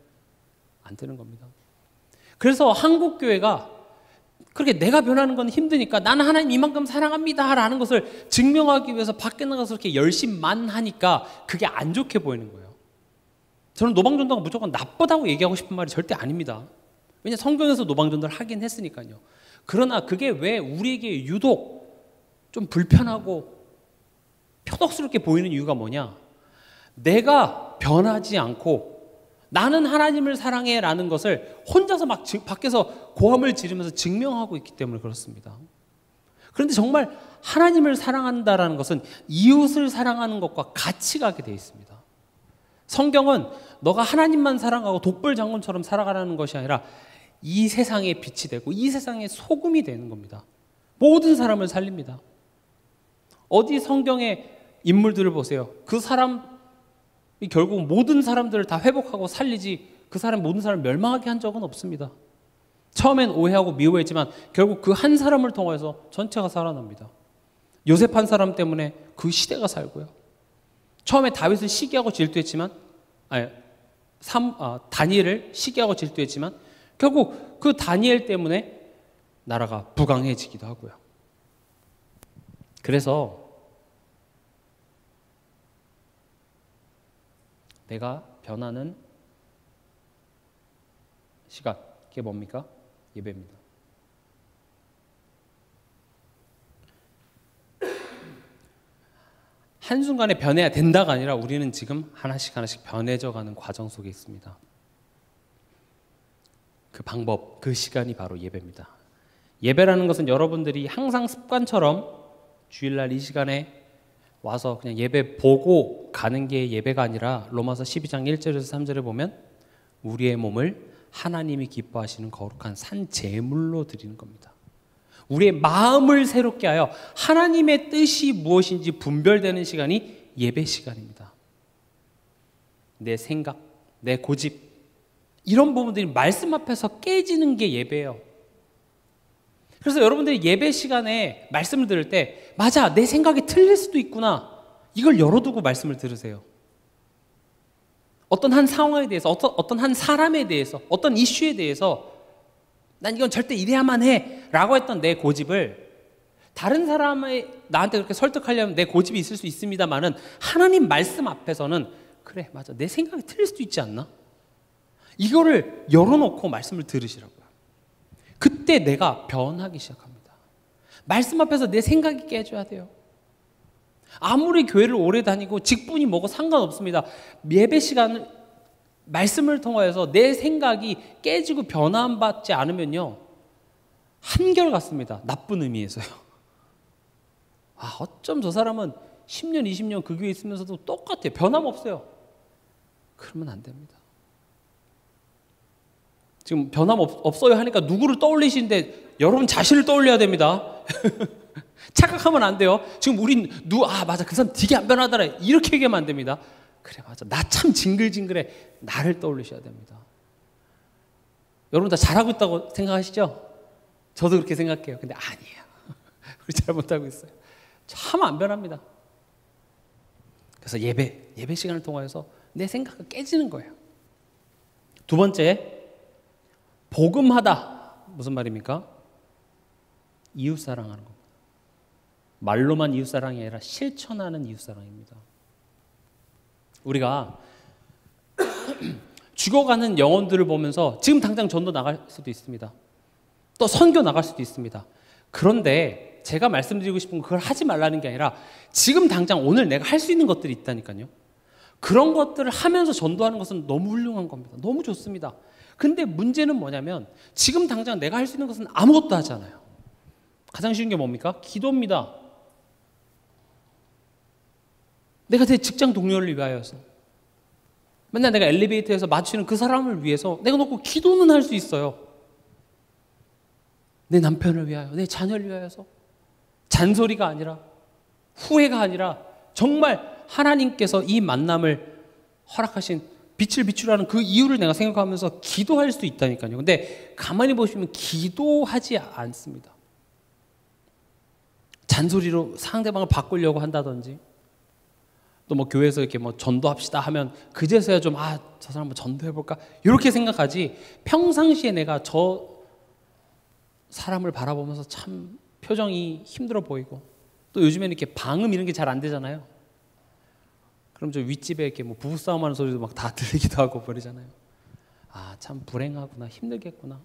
안 되는 겁니다. 그래서 한국 교회가 그렇게 내가 변하는 건 힘드니까 나는 하나님 이만큼 사랑합니다 라는 것을 증명하기 위해서 밖에 나가서 이렇게 열심만 하니까 그게 안 좋게 보이는 거예요. 저는 노방전도가 무조건 나쁘다고 얘기하고 싶은 말이 절대 아닙니다. 왜냐 성경에서 노방전도를 하긴 했으니까요. 그러나 그게 왜 우리에게 유독 좀 불편하고 표독스럽게 보이는 이유가 뭐냐? 내가 변하지 않고 나는 하나님을 사랑해 라는 것을 혼자서 막 밖에서 고함을 지르면서 증명하고 있기 때문에 그렇습니다. 그런데 정말 하나님을 사랑한다라는 것은 이웃을 사랑하는 것과 같이 가게 되어 있습니다. 성경은 너가 하나님만 사랑하고 독불장군처럼 살아가라는 것이 아니라 이 세상의 빛이 되고 이 세상의 소금이 되는 겁니다. 모든 사람을 살립니다. 어디 성경의 인물들을 보세요. 그 사람이 결국 모든 사람들을 다 회복하고 살리지 그 사람 모든 사람을 멸망하게 한 적은 없습니다. 처음엔 오해하고 미워했지만 결국 그 한 사람을 통해서 전체가 살아납니다. 요셉 한 사람 때문에 그 시대가 살고요. 처음에 다윗을 시기하고 질투했지만 다니엘을 시기하고 질투했지만 결국 그 다니엘 때문에 나라가 부강해지기도 하고요. 그래서 내가 변하는 시간, 그게 뭡니까? 예배입니다. 한순간에 변해야 된다가 아니라 우리는 지금 하나씩 하나씩 변해져 가는 과정 속에 있습니다. 그 방법, 그 시간이 바로 예배입니다. 예배라는 것은 여러분들이 항상 습관처럼 주일날 이 시간에 와서 그냥 예배 보고 가는 게 예배가 아니라 로마서 12장 1절에서 3절에 보면 우리의 몸을 하나님이 기뻐하시는 거룩한 산 제물로 드리는 겁니다. 우리의 마음을 새롭게 하여 하나님의 뜻이 무엇인지 분별되는 시간이 예배 시간입니다. 내 생각, 내 고집 이런 부분들이 말씀 앞에서 깨지는 게 예배예요. 그래서 여러분들이 예배 시간에 말씀을 들을 때 맞아, 내 생각이 틀릴 수도 있구나. 이걸 열어두고 말씀을 들으세요. 어떤 한 상황에 대해서, 어떤 한 사람에 대해서, 어떤 이슈에 대해서 난 이건 절대 이래야만 해 라고 했던 내 고집을 다른 사람이 나한테 그렇게 설득하려면 내 고집이 있을 수 있습니다만은 하나님 말씀 앞에서는 그래, 맞아, 내 생각이 틀릴 수도 있지 않나? 이거를 열어놓고 말씀을 들으시라고요. 그때 내가 변하기 시작합니다. 말씀 앞에서 내 생각이 깨져야 돼요. 아무리 교회를 오래 다니고 직분이 뭐고 상관없습니다. 예배 시간을 말씀을 통하여서 내 생각이 깨지고 변화받지 않으면요 한결같습니다. 나쁜 의미에서요. 어쩜 저 사람은 10년 20년 그 교회에 있으면서도 똑같아요. 변함없어요. 그러면 안 됩니다. 지금 변함없어요 하니까 누구를 떠올리시는데 여러분 자신을 떠올려야 됩니다. 착각하면 안 돼요. 지금 우린 맞아, 그 사람 되게 안 변하더라 이렇게 얘기하면 안 됩니다. 그래, 맞아, 나 참 징글징글해. 나를 떠올리셔야 됩니다. 여러분 다 잘하고 있다고 생각하시죠? 저도 그렇게 생각해요. 근데 아니에요. 우리 잘 못하고 있어요. 참 안 변합니다. 그래서 예배 시간을 통해서 내 생각이 깨지는 거예요. 두 번째, 복음하다. 무슨 말입니까? 이웃사랑하는 겁니다. 말로만 이웃사랑이 아니라 실천하는 이웃사랑입니다. 우리가 죽어가는 영혼들을 보면서 지금 당장 전도 나갈 수도 있습니다. 또 선교 나갈 수도 있습니다. 그런데 제가 말씀드리고 싶은 건 그걸 하지 말라는 게 아니라 지금 당장 오늘 내가 할 수 있는 것들이 있다니까요. 그런 것들을 하면서 전도하는 것은 너무 훌륭한 겁니다. 너무 좋습니다. 근데 문제는 뭐냐면 지금 당장 내가 할 수 있는 것은 아무것도 하지 않아요. 가장 쉬운 게 뭡니까? 기도입니다. 내가 내 직장 동료를 위하여서 맨날 내가 엘리베이터에서 마주치는 그 사람을 위해서 내가 놓고 기도는 할 수 있어요. 내 남편을 위하여, 내 자녀를 위하여서 잔소리가 아니라 후회가 아니라 정말 하나님께서 이 만남을 허락하신 빛을 비추라는 그 이유를 내가 생각하면서 기도할 수 있다니까요. 근데 가만히 보시면 기도하지 않습니다. 잔소리로 상대방을 바꾸려고 한다든지 또 뭐 교회에서 이렇게 뭐 전도합시다 하면 그제서야 좀 저 사람 한번 전도해볼까 이렇게 생각하지, 평상시에 내가 저 사람을 바라보면서 참 표정이 힘들어 보이고, 또 요즘에는 이렇게 방음 이런 게 잘 안 되잖아요. 그럼 저 윗집에 이렇게 뭐 부부싸움하는 소리도 막 다 들리기도 하고 그러잖아요. 참 불행하구나, 힘들겠구나.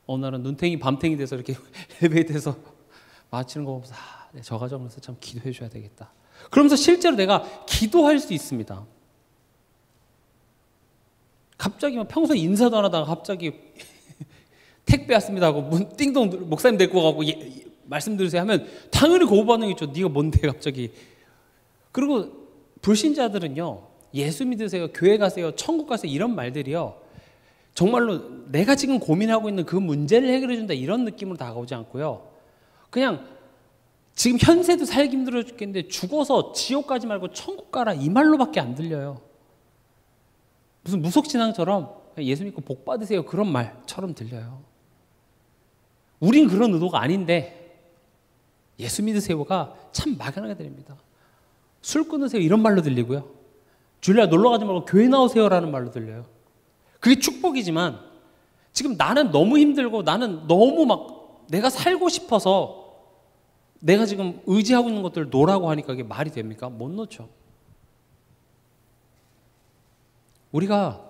어느 날은 눈탱이 밤탱이 돼서 이렇게 엘리베이터에서 마치는 거 보면서 저 가정에서 참 기도해 줘야 되겠다. 그러면서 실제로 내가 기도할 수 있습니다. 갑자기 평소에 인사도 안 하다가 갑자기 택배 왔습니다 하고 문 띵동 목사님 데리고 가고 말씀 들으세요 하면 당연히 거부 반응이 있죠. 네가 뭔데 갑자기. 그리고 불신자들은요, 예수 믿으세요, 교회 가세요, 천국 가세요 이런 말들이요, 정말로 내가 지금 고민하고 있는 그 문제를 해결해 준다 이런 느낌으로 다가오지 않고요, 그냥 지금 현세도 살기 힘들어 죽겠는데 죽어서 지옥 가지 말고 천국 가라 이 말로밖에 안 들려요. 무슨 무속신앙처럼 예수 믿고 복 받으세요 그런 말처럼 들려요. 우린 그런 의도가 아닌데 예수 믿으세요가 참 막연하게 들립니다. 술 끊으세요 이런 말로 들리고요, 줄리아 놀러 가지 말고 교회 나오세요라는 말로 들려요. 그게 축복이지만 지금 나는 너무 힘들고 나는 너무 막 내가 살고 싶어서 내가 지금 의지하고 있는 것들을 놓으라고 하니까 이게 말이 됩니까? 못 놓죠. 우리가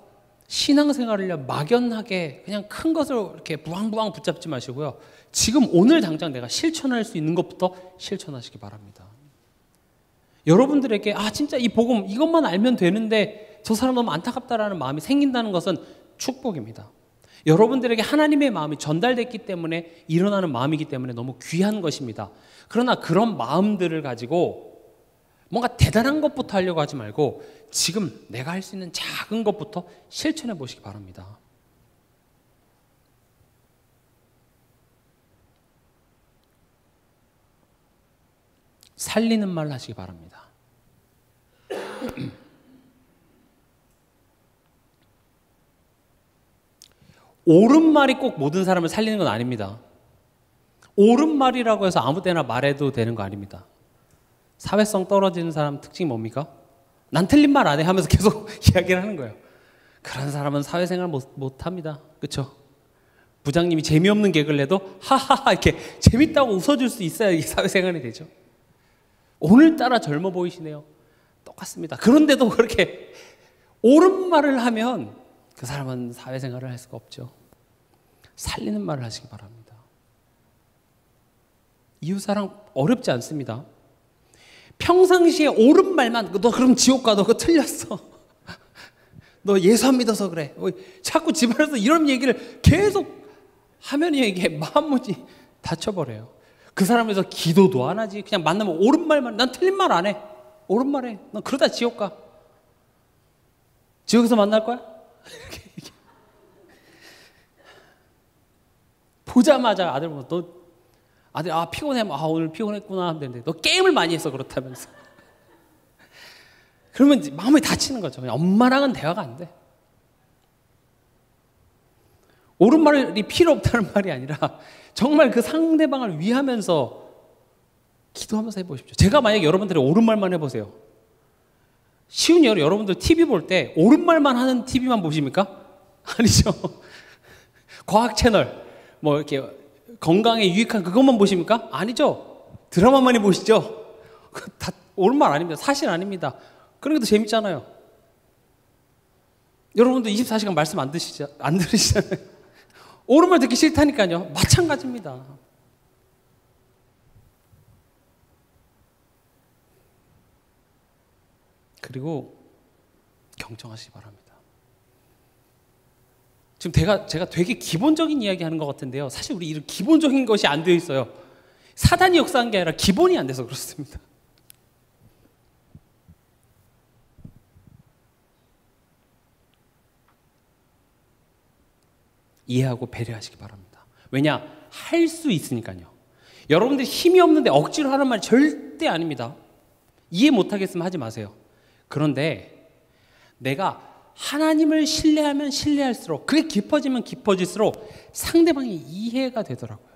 신앙생활을 막연하게 그냥 큰 것을 이렇게 부황부황 붙잡지 마시고요, 지금 오늘 당장 내가 실천할 수 있는 것부터 실천하시기 바랍니다. 여러분들에게 진짜 이 복음 이것만 알면 되는데 저 사람 너무 안타깝다라는 마음이 생긴다는 것은 축복입니다. 여러분들에게 하나님의 마음이 전달됐기 때문에 일어나는 마음이기 때문에 너무 귀한 것입니다. 그러나 그런 마음들을 가지고 뭔가 대단한 것부터 하려고 하지 말고 지금 내가 할 수 있는 작은 것부터 실천해 보시기 바랍니다. 살리는 말 하시기 바랍니다. 옳은 말이 꼭 모든 사람을 살리는 건 아닙니다. 옳은 말이라고 해서 아무 때나 말해도 되는 거 아닙니다. 사회성 떨어지는 사람 특징이 뭡니까? 난 틀린 말 안 해 하면서 계속 이야기를 하는 거예요. 그런 사람은 사회생활 못 합니다. 그렇죠? 부장님이 재미없는 개그를 내도 하하하 이렇게 재밌다고 웃어줄 수 있어야 이 사회생활이 되죠. 오늘따라 젊어 보이시네요. 똑같습니다. 그런데도 그렇게 옳은 말을 하면 그 사람은 사회생활을 할 수가 없죠. 살리는 말을 하시기 바랍니다. 이웃사랑 어렵지 않습니다. 평상시에 옳은 말만, 너 그럼 지옥 가, 너 그거 틀렸어. 너 예수 안 믿어서 그래. 자꾸 집안에서 이런 얘기를 계속 하면 이게 마음문이 닫혀버려요. 그 사람에서 기도도 안 하지. 그냥 만나면 옳은 말만, 난 틀린 말 안 해. 옳은 말 해. 난 그러다 지옥 가. 지옥에서 만날 거야? 이렇게. 보자마자 아들 보면 너 아들 피곤해. 오늘 피곤했구나 하면 되는데 너 게임을 많이 해서 그렇다면서. 그러면 이제 마음이 다치는 거죠. 엄마랑은 대화가 안 돼. 옳은 말이 필요 없다는 말이 아니라 정말 그 상대방을 위하면서 기도하면서 해보십시오. 제가 만약에 여러분들이 옳은 말만 해보세요. 쉬운 예로 여러분들 TV 볼 때 옳은 말만 하는 TV만 보십니까? 아니죠. 과학 채널 뭐 이렇게 건강에 유익한 그것만 보십니까? 아니죠. 드라마 많이 보시죠. 다 옳은 말 아닙니다. 사실 아닙니다. 그런 게 더 재밌잖아요. 여러분도 24시간 말씀 안 들으시잖아요. 옳은 말 듣기 싫다니까요. 마찬가지입니다. 그리고 경청하시기 바랍니다. 지금 제가 되게 기본적인 이야기 하는 것 같은데요. 사실 우리 이런 기본적인 것이 안 되어 있어요. 사단이 역사한 게 아니라 기본이 안 돼서 그렇습니다. 이해하고 배려하시기 바랍니다. 왜냐? 할 수 있으니까요. 여러분들이 힘이 없는데 억지로 하는 말이 절대 아닙니다. 이해 못하겠으면 하지 마세요. 그런데 내가 하나님을 신뢰하면 신뢰할수록, 그게 깊어지면 깊어질수록 상대방이 이해가 되더라고요.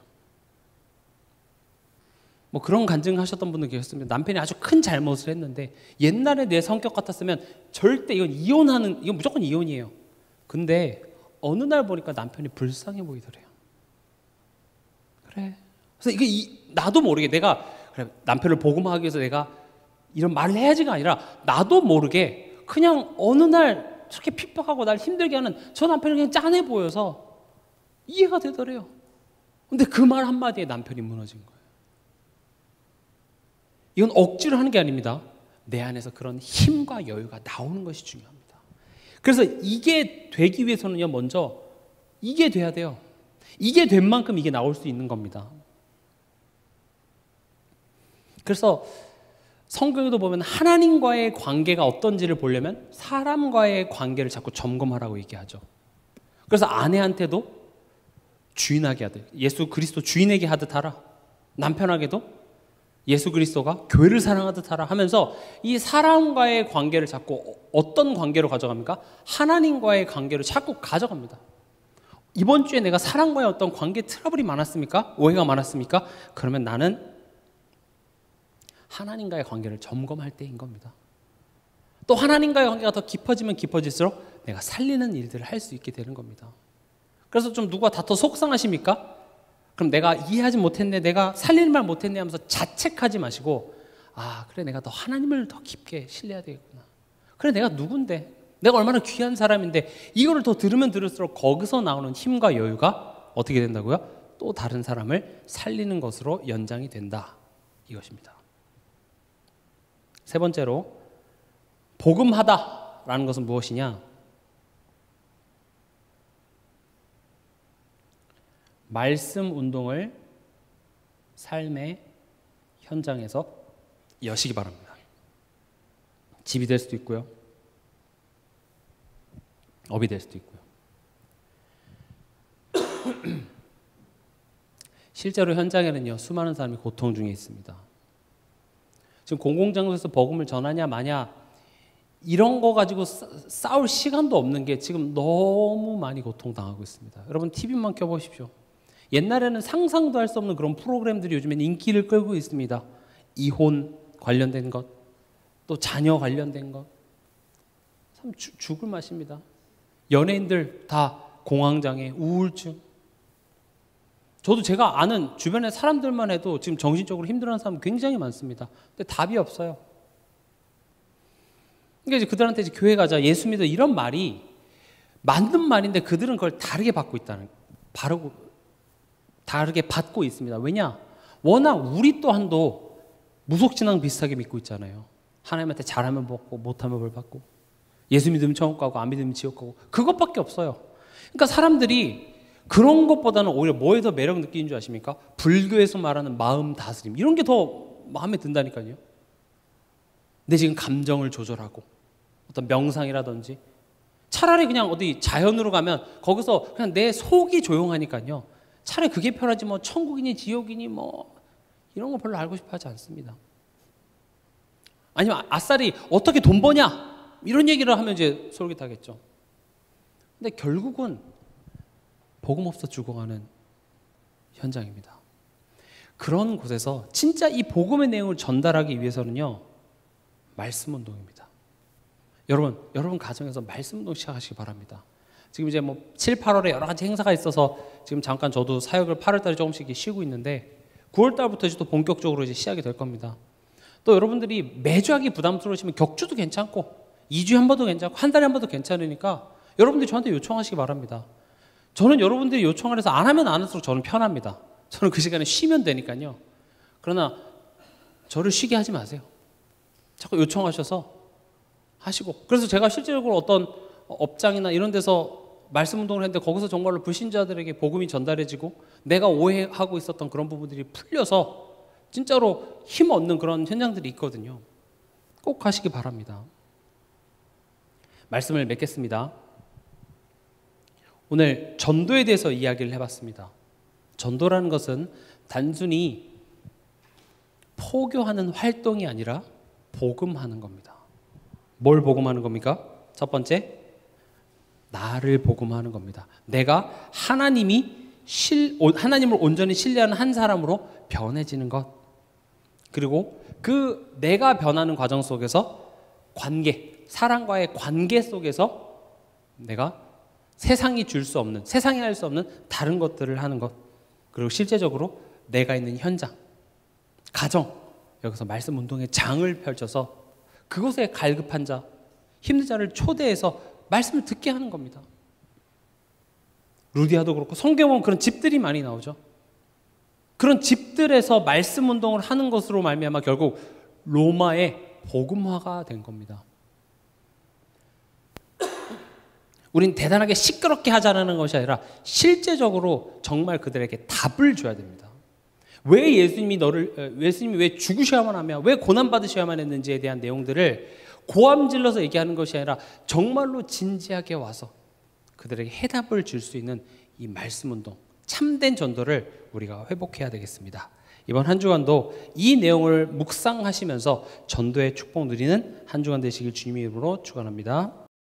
뭐 그런 간증하셨던 분도 계셨습니다. 남편이 아주 큰 잘못을 했는데 옛날에 내 성격 같았으면 절대 이건 무조건 이혼이에요. 근데 어느 날 보니까 남편이 불쌍해 보이더래요. 그래. 그래서 나도 모르게 내가 그래, 남편을 복음하기 위해서 내가 이런 말을 해야지가 아니라 나도 모르게 그냥 어느 날 저렇게 핍박하고 날 힘들게 하는 저 남편이 그냥 짠해 보여서 이해가 되더래요. 근데 그 말 한마디에 남편이 무너진 거예요. 이건 억지로 하는 게 아닙니다. 내 안에서 그런 힘과 여유가 나오는 것이 중요합니다. 그래서 이게 되기 위해서는요, 먼저 이게 돼야 돼요. 이게 된 만큼 이게 나올 수 있는 겁니다. 그래서 성경에도 보면 하나님과의 관계가 어떤지를 보려면 사람과의 관계를 자꾸 점검하라고 얘기하죠. 그래서 아내한테도 주인에게 하듯, 예수 그리스도 주인에게 하듯 하라. 남편에게도 예수 그리스도가 교회를 사랑하듯 하라 하면서 이 사람과의 관계를 자꾸 어떤 관계로 가져갑니까? 하나님과의 관계로 자꾸 가져갑니다. 이번 주에 내가 사람과의 어떤 관계 트러블이 많았습니까? 오해가 많았습니까? 그러면 나는 하나님과의 관계를 점검할 때인 겁니다. 또 하나님과의 관계가 더 깊어지면 깊어질수록 내가 살리는 일들을 할 수 있게 되는 겁니다. 그래서 좀 누가 다 더 속상하십니까? 그럼 내가 이해하지 못했네, 내가 살릴 말 못했네 하면서 자책하지 마시고, 아 그래 내가 더 하나님을 더 깊게 신뢰해야 되겠구나. 그래 내가 누군데, 내가 얼마나 귀한 사람인데, 이거를 더 들으면 들을수록 거기서 나오는 힘과 여유가 어떻게 된다고요? 또 다른 사람을 살리는 것으로 연장이 된다, 이것입니다. 세 번째로 복음하다라는 것은 무엇이냐? 말씀 운동을 삶의 현장에서 여시기 바랍니다. 집이 될 수도 있고요, 업이 될 수도 있고요. 실제로 현장에는요, 수많은 사람이 고통 중에 있습니다. 지금 공공장소에서 복음을 전하냐 마냐 이런 거 가지고 싸울 시간도 없는 게 지금 너무 많이 고통당하고 있습니다. 여러분 TV만 켜보십시오. 옛날에는 상상도 할 수 없는 그런 프로그램들이 요즘엔 인기를 끌고 있습니다. 이혼 관련된 것, 또 자녀 관련된 것, 참 죽을 맛입니다. 연예인들 다 공황장애, 우울증. 저도 제가 아는 주변의 사람들만 해도 지금 정신적으로 힘들어하는 사람 굉장히 많습니다. 근데 답이 없어요. 그러니까 이제 그들한테 이제 교회 가자, 예수 믿어, 이런 말이 맞는 말인데 그들은 그걸 다르게 받고 있다는, 다르게 받고 있습니다. 왜냐? 워낙 우리 또한도 무속진앙 비슷하게 믿고 있잖아요. 하나님한테 잘하면 먹고 못하면 벌 받고, 예수 믿으면 천국 가고 안 믿으면 지옥 가고, 그것밖에 없어요. 그러니까 사람들이 그런 것보다는 오히려 뭐에 더 매력 느끼는 줄 아십니까? 불교에서 말하는 마음 다스림, 이런 게 더 마음에 든다니까요. 내 지금 감정을 조절하고 어떤 명상이라든지, 차라리 그냥 어디 자연으로 가면 거기서 그냥 내 속이 조용하니까요, 차라리 그게 편하지 뭐 천국이니 지옥이니 뭐 이런 거 별로 알고 싶어 하지 않습니다. 아니면 아싸리 어떻게 돈 버냐 이런 얘기를 하면 이제 솔깃하겠죠. 근데 결국은 복음 없어 죽어가는 현장입니다. 그런 곳에서 진짜 이 복음의 내용을 전달하기 위해서는요, 말씀 운동입니다. 여러분 가정에서 말씀 운동 시작하시기 바랍니다. 지금 이제 뭐 7, 8월에 여러 가지 행사가 있어서 지금 잠깐 저도 사역을 8월 달에 조금씩 쉬고 있는데 9월 달부터 이제 또 본격적으로 이제 시작이 될 겁니다. 또 여러분들이 매주 하기 부담스러우시면 격주도 괜찮고 2주에 한 번도 괜찮고 한 달에 한 번도 괜찮으니까 여러분들이 저한테 요청하시기 바랍니다. 저는 여러분들이 요청을 해서 안 하면 안 할수록 저는 편합니다. 저는 그 시간에 쉬면 되니까요. 그러나 저를 쉬게 하지 마세요. 자꾸 요청하셔서 하시고, 그래서 제가 실제적으로 어떤 업장이나 이런 데서 말씀 운동을 했는데 거기서 정말로 불신자들에게 복음이 전달해지고 내가 오해하고 있었던 그런 부분들이 풀려서 진짜로 힘 얻는 그런 현장들이 있거든요. 꼭 가시기 바랍니다. 말씀을 맺겠습니다. 오늘 전도에 대해서 이야기를 해봤습니다. 전도라는 것은 단순히 포교하는 활동이 아니라 복음하는 겁니다. 뭘 복음하는 겁니까? 첫 번째, 나를 복음하는 겁니다. 내가 하나님을 온전히 신뢰하는 한 사람으로 변해지는 것. 그리고 그 내가 변하는 과정 속에서 관계, 사람과의 관계 속에서 내가 세상이 줄 수 없는, 세상이 할 수 없는 다른 것들을 하는 것. 그리고 실제적으로 내가 있는 현장, 가정, 여기서 말씀 운동의 장을 펼쳐서 그곳에 갈급한 자, 힘든 자를 초대해서 말씀을 듣게 하는 겁니다. 루디아도 그렇고 성경은 그런 집들이 많이 나오죠. 그런 집들에서 말씀 운동을 하는 것으로 말미암아 결국 로마의 복음화가 된 겁니다. 우린 대단하게 시끄럽게 하자라는 것이 아니라 실제적으로 정말 그들에게 답을 줘야 됩니다. 왜 예수님이 왜 죽으셔야만 하며 왜 고난받으셔야만 했는지에 대한 내용들을 고함질러서 얘기하는 것이 아니라 정말로 진지하게 와서 그들에게 해답을 줄 수 있는 이 말씀 운동, 참된 전도를 우리가 회복해야 되겠습니다. 이번 한 주간도 이 내용을 묵상하시면서 전도의 축복 누리는 한 주간 되시길 주님의 이름으로 축원합니다.